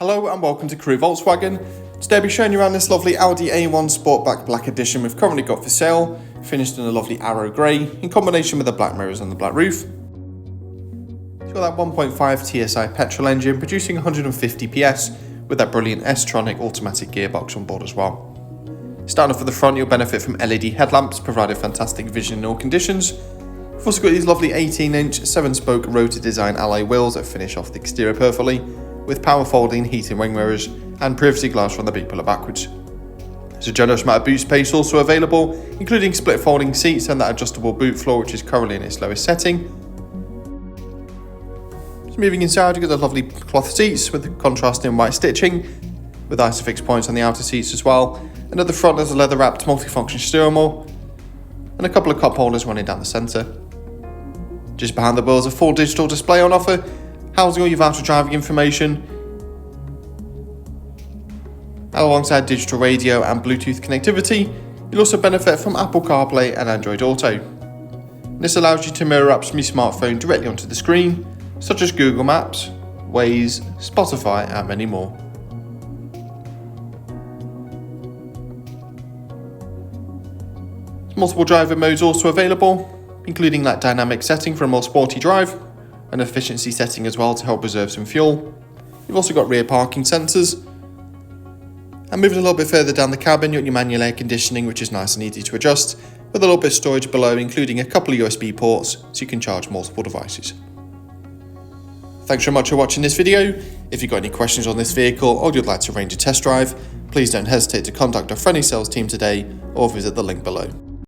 Hello and welcome to Crewe Volkswagen. Today I'll be showing you around this lovely Audi A1 Sportback Black Edition we've currently got for sale, finished in a lovely arrow grey in combination with the black mirrors and the black roof. It's got that 1.5 TFSI petrol engine producing 150 PS with that brilliant Tronic automatic gearbox on board as well. Starting off at the front, you'll benefit from LED headlamps providing fantastic vision in all conditions. We've also got these lovely 18-inch 7-spoke rotor design alloy wheels that finish off the exterior perfectly, with power folding heated wing mirrors and privacy glass from the B pillar backwards. There's a generous amount of boot space also available, including split folding seats and that adjustable boot floor which is currently in its lowest setting. So moving inside, you've got the lovely cloth seats with contrasting white stitching, with isofix points on the outer seats as well, and at the front there's a leather wrapped multifunction steering wheel and a couple of cup holders running down the centre. Just behind the wheel is a full digital display on offer, housing all your vital driving information, alongside digital radio and Bluetooth connectivity. You'll also benefit from Apple CarPlay and Android Auto. This allows you to mirror apps from your smartphone directly onto the screen, such as Google Maps, Waze, Spotify and many more. Multiple driver modes also available, including that dynamic setting for a more sporty drive, an efficiency setting as well to help reserve some fuel. You've also got rear parking sensors. And moving a little bit further down the cabin, you've got your manual air conditioning, which is nice and easy to adjust, with a little bit of storage below, including a couple of USB ports so you can charge multiple devices. Thanks very much for watching this video. If you've got any questions on this vehicle or you'd like to arrange a test drive, please don't hesitate to contact our friendly sales team today or visit the link below.